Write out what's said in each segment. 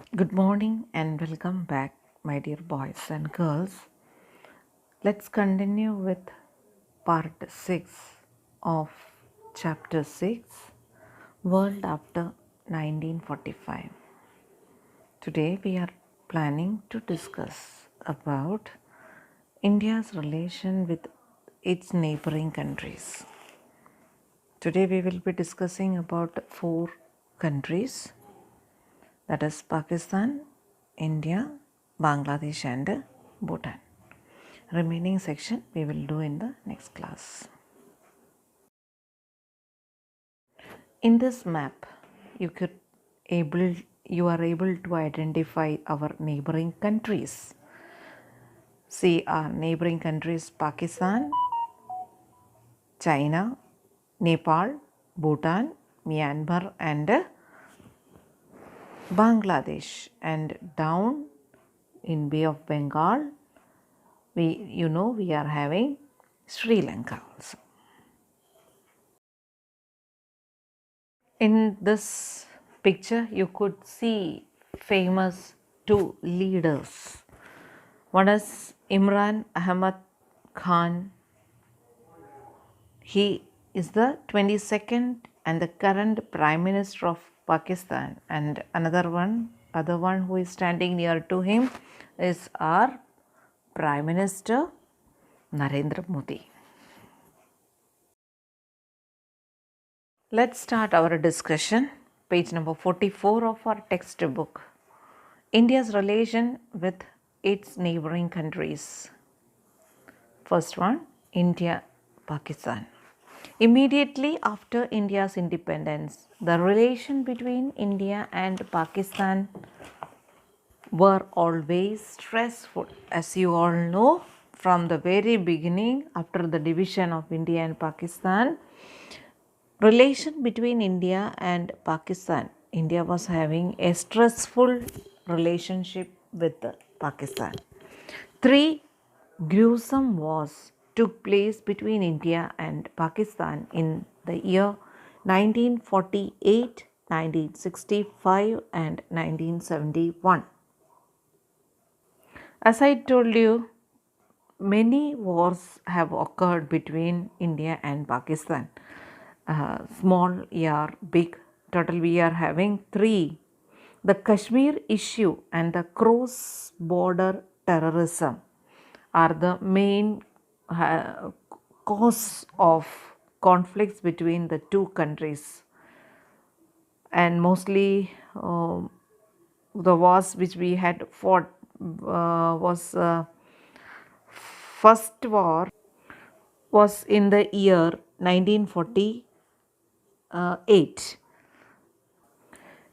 Good morning and welcome back, my dear boys and girls. Let's continue with part 6 of chapter 6, World After 1945. Today we are planning to discuss about India's relation with its neighboring countries. Today we will be discussing about 4 countries, that is Pakistan, India, Bangladesh and Bhutan. Remaining section we will do in the next class. In this map you are able to identify our neighboring countries. See, our neighboring countries: Pakistan, China, Nepal, Bhutan, Myanmar and Bangladesh, and down in Bay of Bengal we are having Sri Lanka also. In this picture you could see famous 2 leaders. One is Imran Ahmad Khan. He is the 22nd and the current Prime Minister of Pakistan, and other one who is standing near to him is our Prime Minister Narendra Modi. Let's start our discussion. Page number 44 of our textbook. India's relation with its neighboring countries. First one, India, Pakistan. Immediately after India's independence, the relation between India and Pakistan were always stressful. As you all know, from the very beginning, after the division of India and Pakistan, relation between India and Pakistan, India was having a stressful relationship with Pakistan. 3 gruesome wars took place between India and Pakistan in the year 1948, 1965 and 1971. As I told you, many wars have occurred between India and Pakistan. Small, yeah, big. Total we are having 3. The Kashmir issue and the cross border terrorism are the main cause of conflicts between the 2 countries, and mostly the wars which we had fought was first war was in the year 1948.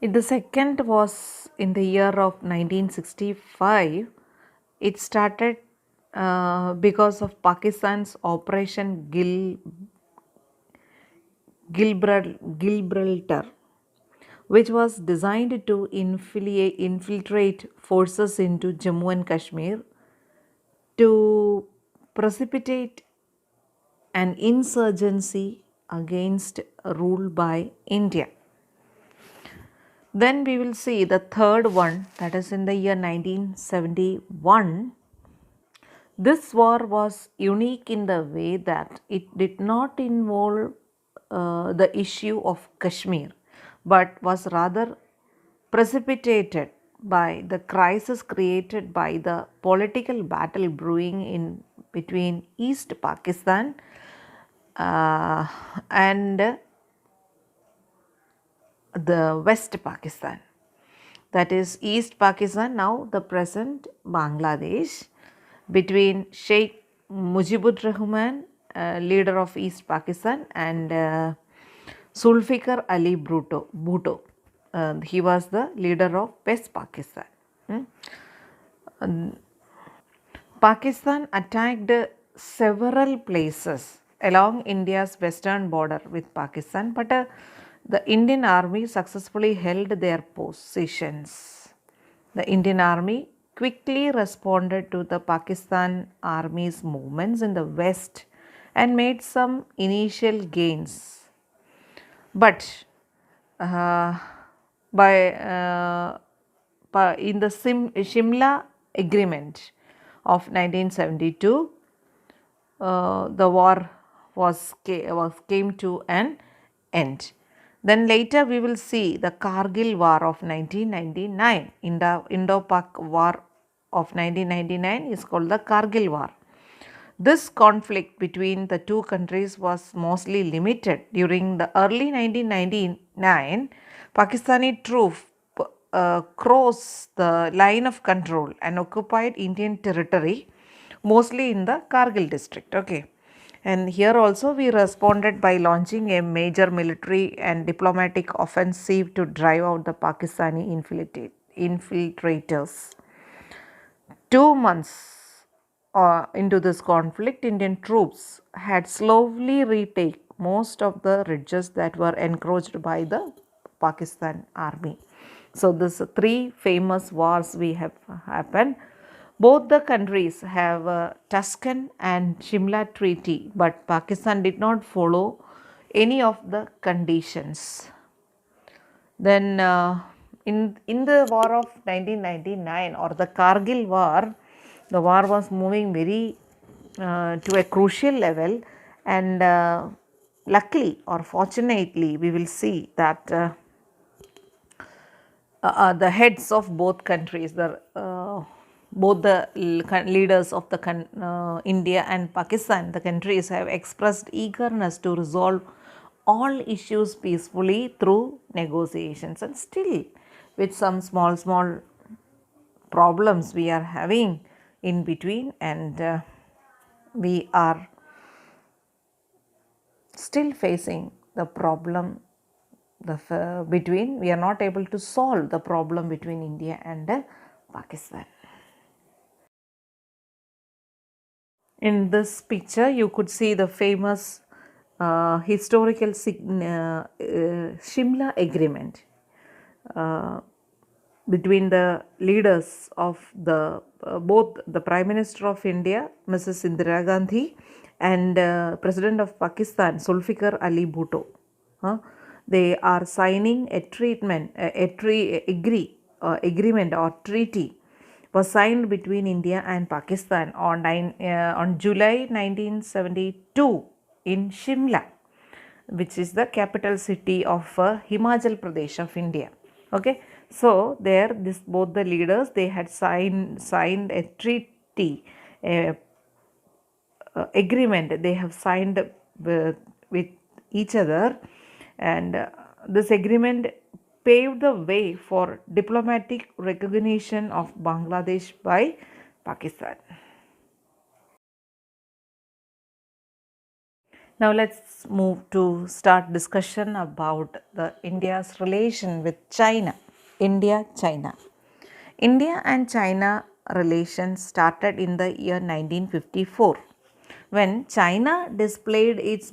The second was in the year of 1965. It started because of Pakistan's Operation Gibraltar, which was designed to infiltrate forces into Jammu and Kashmir to precipitate an insurgency against rule by India. Then we will see the third one, that is in the year 1971. This war was unique in the way that it did not involve the issue of Kashmir, but was rather precipitated by the crisis created by the political battle brewing in between East Pakistan and the West Pakistan, that is East Pakistan, now the present Bangladesh, between Sheikh Mujibur Rahman, leader of East Pakistan, and Zulfikar Ali Bhutto. He was the leader of West Pakistan. Pakistan attacked several places along India's western border with Pakistan, but the Indian army successfully held their positions. The Indian army quickly responded to the Pakistan army's movements in the west and made some initial gains. But by in the Shimla Agreement of 1972, the war came to an end. Then later we will see the Kargil War of 1999. Indo-Pak War of 1999 is called the Kargil War. This conflict between the two countries was mostly limited. During the early 1999, Pakistani troops crossed the line of control and occupied Indian territory, mostly in the Kargil district. Okay. And here also we responded by launching a major military and diplomatic offensive to drive out the Pakistani infiltrators. 2 months into this conflict, Indian troops had slowly retaken most of the ridges that were encroached by the Pakistan army. So, these three famous wars we have happened. Both the countries have a Tuscan and Shimla Treaty, but Pakistan did not follow any of the conditions. Then in the war of 1999 or the Kargil war, the war was moving very to a crucial level, and luckily or fortunately we will see that the heads of both countries, both the leaders of the India and Pakistan, the countries have expressed eagerness to resolve all issues peacefully through negotiations, and still with some small problems we are having in between, and we are still facing the problem between, we are not able to solve the problem between India and Pakistan. In this picture you could see the famous historical Shimla Agreement between the leaders of the both the Prime Minister of India, Mrs. Indira Gandhi, and President of Pakistan, Zulfikar Ali Bhutto. They are signing a agreement or treaty was signed between India and Pakistan on July 1972 in Shimla, which is the capital city of Himachal Pradesh of India. Okay, so there both the leaders, they had signed a treaty, agreement they have signed with each other, and this agreement paved the way for diplomatic recognition of Bangladesh by Pakistan. Now let's move to start discussion about the India's relation with China. India-China. India and China relations started in the year 1954 when China displayed its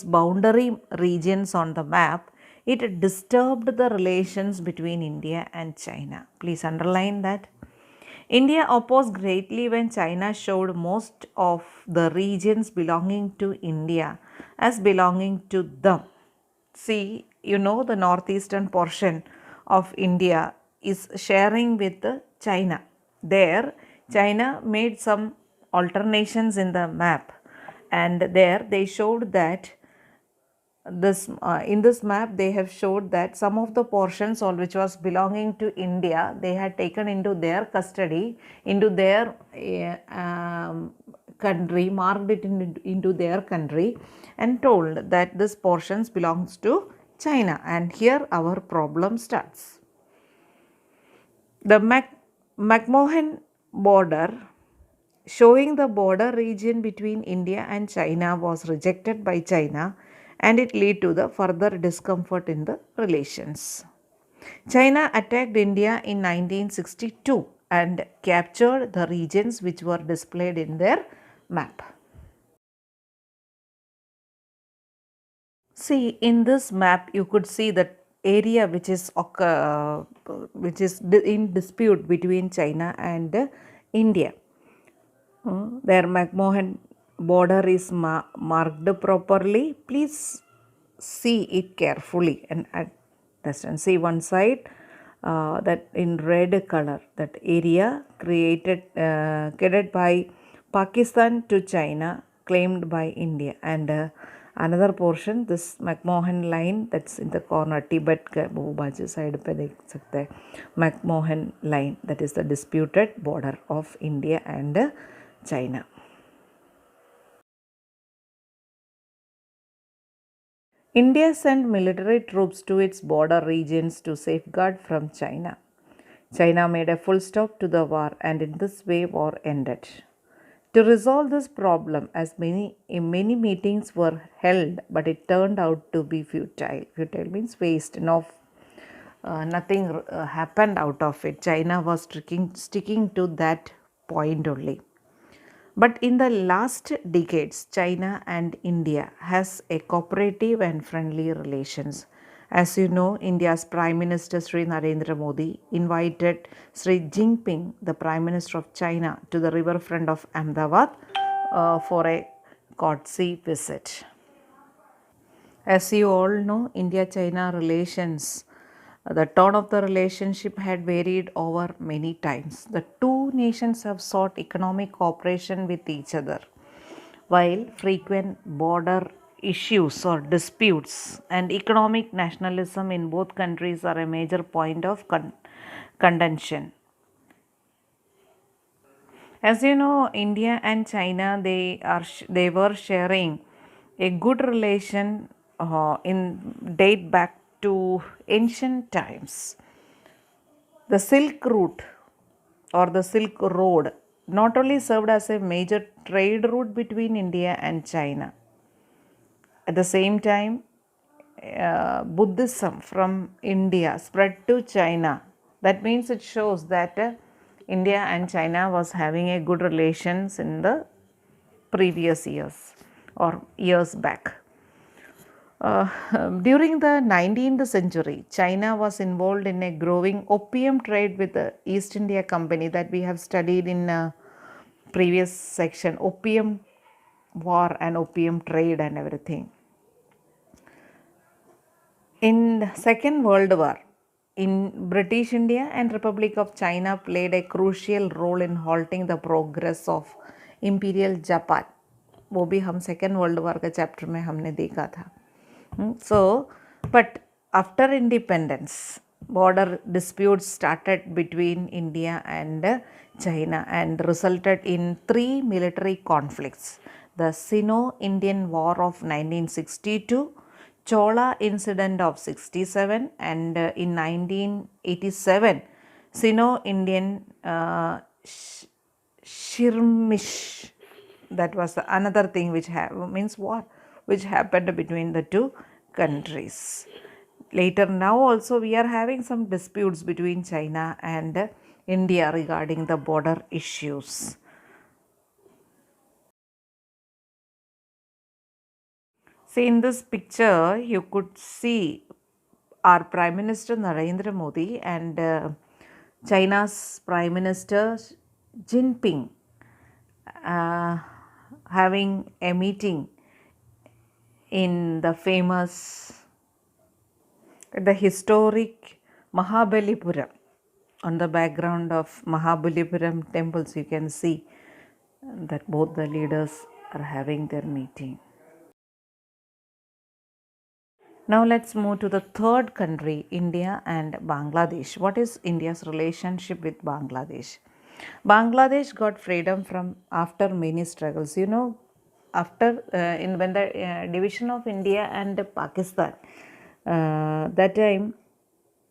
boundary regions on the map. It disturbed the relations between India and China. Please underline that. India opposed greatly when China showed most of the regions belonging to India as belonging to them. See, you know, the northeastern portion of India is sharing with China. There, China made some alterations in the map, and there they showed that in this map they have showed that some of the portions which was belonging to India, they had taken into their custody, into their country, marked it into their country, and told that this portions belongs to China, and here our problem starts. The McMohan Border, showing the border region between India and China, was rejected by China, and it led to the further discomfort in the relations. China attacked India in 1962 and captured the regions which were displayed in their map. See, in this map you could see the area which is in dispute between China and India. Their McMohan border is marked properly. Please see it carefully and understand. See, one side that in red color, that area created by Pakistan to China, claimed by India, and another portion, this McMohan line, that's in the corner, Tibet के वो बाजू side पे देख सकते हैं, McMohan line, that is the disputed border of India and China. India sent military troops to its border regions to safeguard from China. China made a full stop to the war, and in this way war ended. To resolve this problem, as many meetings were held, but it turned out to be futile. Futile means waste. Nothing happened out of it. China was sticking to that point only. But in the last decades, China and India has a cooperative and friendly relations. As you know, India's Prime Minister Sri Narendra Modi invited Sri Jinping, the Prime Minister of China, to the riverfront of Ahmedabad for a courtesy visit. As you all know, India China relations, the tone of the relationship had varied over many times. The two nations have sought economic cooperation with each other, while frequent border issues or disputes and economic nationalism in both countries are a major point of contention. As you know, India and China, they were sharing a good relation in date back to ancient times. The Silk Route or the Silk Road not only served as a major trade route between India and China. At the same time, Buddhism from India spread to China. That means it shows that India and China was having a good relations in the previous years or years back. During the 19th century, China was involved in a growing opium trade with the East India Company that we have studied in previous section, opium war and opium trade and everything. In the Second World War, in British India and Republic of China played a crucial role in halting the progress of Imperial Japan. वो भी हम second world war के chapter में हमने देखा था. So, but after independence, border disputes started between India and China and resulted in three military conflicts: the Sino-Indian War of 1962, Chola incident of 67, and in 1987, Sino-Indian skirmish. That was another thing which means war, which happened between the two countries. Later, now also we are having some disputes between China and India regarding the border issues. See, in this picture, you could see our Prime Minister Narendra Modi and China's Prime Minister Jinping having a meeting in the historic Mahabalipuram. On the background of Mahabalipuram temples, you can see that both the leaders are having their meeting. Now let's move to the third country, India and Bangladesh. What is India's relationship with Bangladesh? Bangladesh got freedom from after many struggles. You know, after when the division of India and Pakistan, that time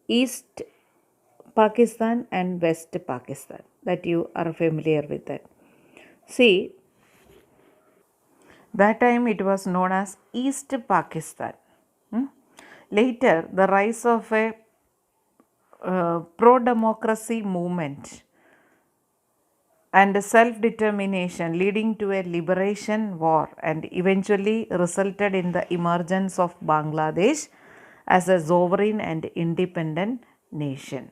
East Pakistan and West Pakistan, that you are familiar with that. See, that time it was known as East Pakistan. Later, the rise of a pro-democracy movement and self-determination leading to a liberation war and eventually resulted in the emergence of Bangladesh as a sovereign and independent nation.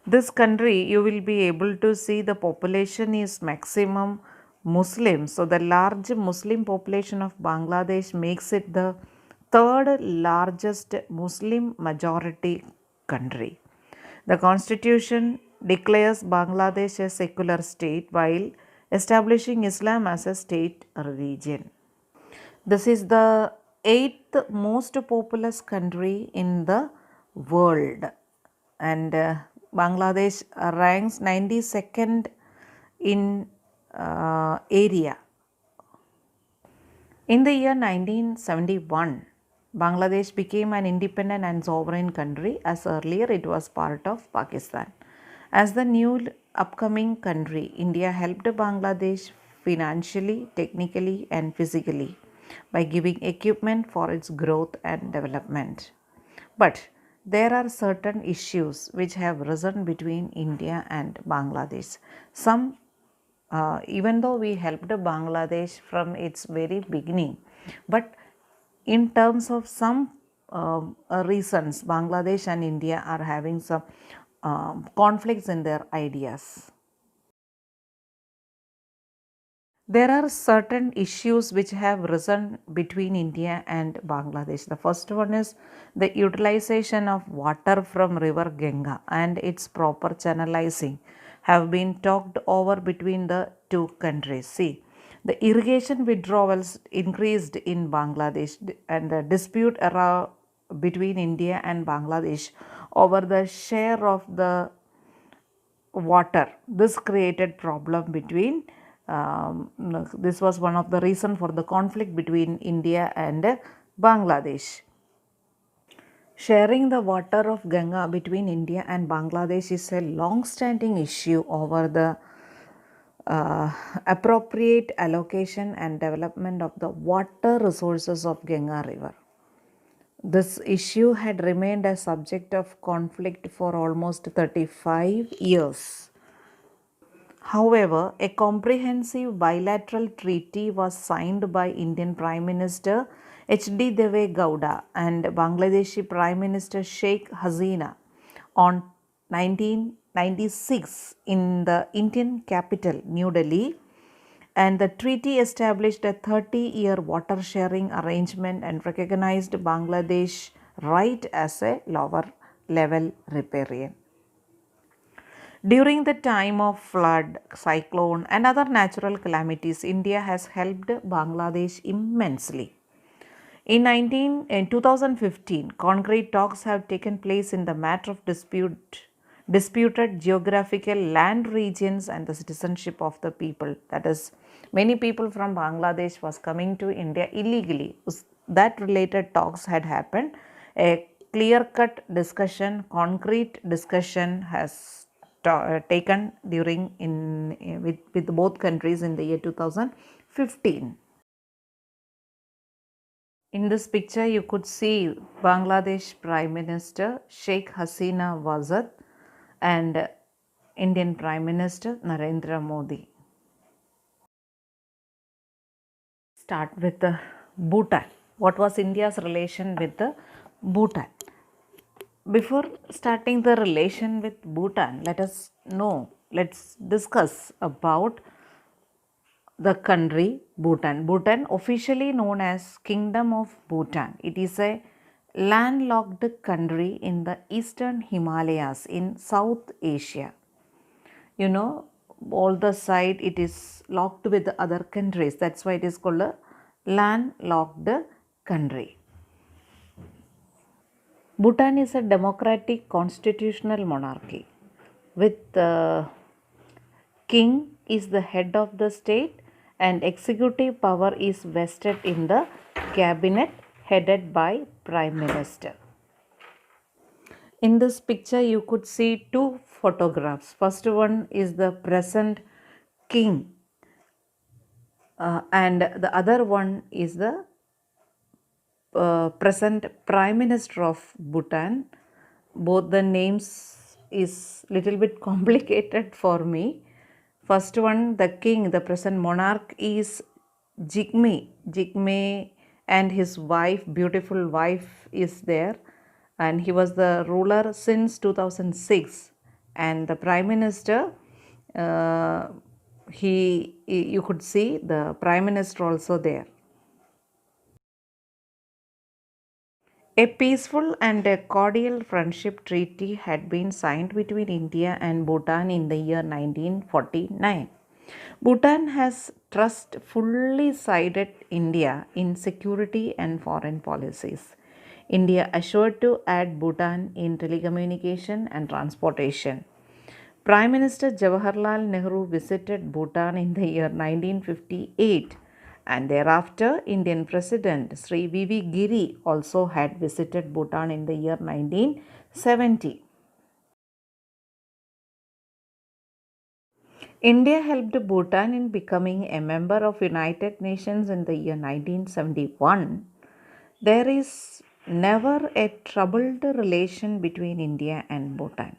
This country, you will be able to see the population is maximum Muslim. So the large Muslim population of Bangladesh makes it the third largest Muslim majority country. The constitution declares Bangladesh a secular state while establishing Islam as a state religion. This is the eighth most populous country in the world, and Bangladesh ranks 92nd in area. In the year 1971, Bangladesh became an independent and sovereign country, as earlier it was part of Pakistan. As the new upcoming country, India helped Bangladesh financially, technically, and physically by giving equipment for its growth and development. But there are certain issues which have risen between India and Bangladesh. Some even though we helped Bangladesh from its very beginning, but in terms of some reasons, Bangladesh and India are having some conflicts in their ideas. There are certain issues which have risen between India and Bangladesh. The first one is the utilization of water from river Ganga and its proper channelizing have been talked over between the two countries. See, the irrigation withdrawals increased in Bangladesh and the dispute between India and Bangladesh over the share of the water. This created problem between this was one of the reason for the conflict between India and Bangladesh. Sharing the water of Ganga between India and Bangladesh is a long-standing issue over the appropriate allocation and development of the water resources of Ganga River. This issue had remained a subject of conflict for almost 35 years. However, a comprehensive bilateral treaty was signed by Indian Prime Minister H.D. Deve Gowda and Bangladeshi Prime Minister Sheikh Hasina on 1996 in the Indian capital, New Delhi, and the treaty established a 30-year water sharing arrangement and recognized Bangladesh right as a lower level riparian. During the time of flood, cyclone, and other natural calamities, India has helped Bangladesh immensely. In 2015, concrete talks have taken place in the matter of disputed geographical land regions and the citizenship of the people. That is, many people from Bangladesh was coming to India illegally. That related talks had happened. A clear-cut discussion, concrete discussion has taken during with both countries in the year 2015. In this picture, you could see Bangladesh Prime Minister Sheikh Hasina Wazat and Indian Prime Minister Narendra Modi. Start with the Bhutan. What was India's relation with the Bhutan? Before starting the relation with Bhutan, let's discuss about the country Bhutan. Bhutan, officially known as Kingdom of Bhutan. It is a landlocked country in the eastern Himalayas in South Asia. You know, all the side it is locked with other countries. That's why it is called a landlocked country. Bhutan is a democratic constitutional monarchy with the king is the head of the state and executive power is vested in the cabinet headed by Prime Minister. In this picture, you could see two photographs. First one is the present king and the other one is the present Prime Minister of Bhutan. Both the names is little bit complicated for me. First one, the king, the present monarch is Jigme and his wife, beautiful wife is there, and he was the ruler since 2006. And the Prime Minister, you could see the Prime Minister also there. A peaceful and a cordial friendship treaty had been signed between India and Bhutan in the year 1949. Bhutan has trustfully sided India in security and foreign policies. India assured to add Bhutan in telecommunication and transportation. Prime Minister Jawaharlal Nehru visited Bhutan in the year 1958, and thereafter Indian President Sri V.V. Giri also had visited Bhutan in the year 1970. India helped Bhutan in becoming a member of United Nations in the year 1971. There is never a troubled relation between India and Bhutan.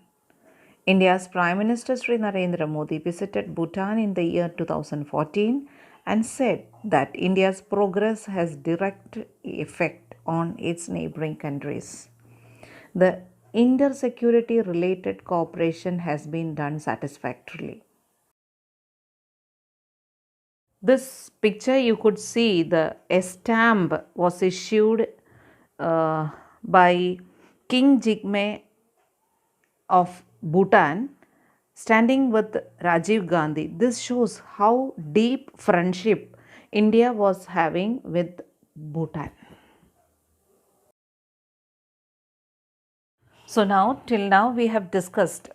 India's Prime Minister Sri Narendra Modi visited Bhutan in the year 2014 and said that India's progress has direct effect on its neighboring countries. The inter-security related cooperation has been done satisfactorily. This picture you could see a stamp was issued by King Jigme of Bhutan standing with Rajiv Gandhi. This shows how deep friendship India was having with Bhutan. So now till now we have discussed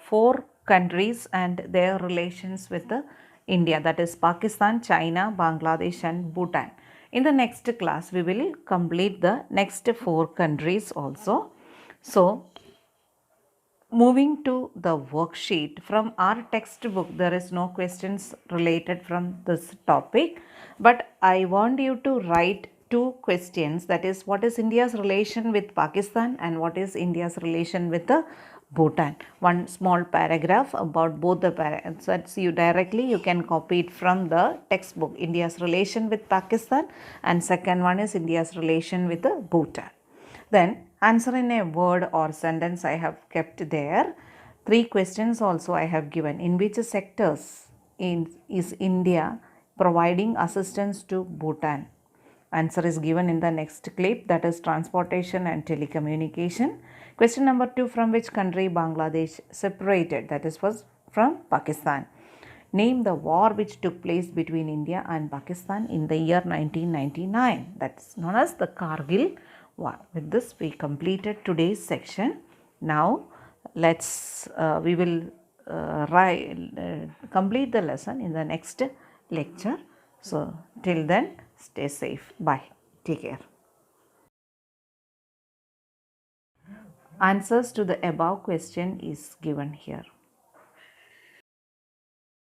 four countries and their relations with India, that is Pakistan, China, Bangladesh and Bhutan. In the next class we will complete the next four countries also. So moving to the worksheet, from our textbook there is no questions related from this topic, but I want you to write two questions, that is what is India's relation with Pakistan and what is India's relation with the Bhutan. One small paragraph about both the paragraphs. That's you can copy it from the textbook, India's relation with Pakistan, and second one is India's relation with the Bhutan. Then answer in a word or sentence I have kept there. Three questions also I have given. In which sectors is India providing assistance to Bhutan? Answer is given in the next clip, that is transportation and telecommunication. Question number 2, from which country Bangladesh separated? That is was from Pakistan. Name the war which took place between India and Pakistan in the year 1999. That is known as the Kargil War. With this we completed today's section. Now we will complete the lesson in the next lecture. So till then, stay safe. Bye. Take care. Answers to the above question is given here.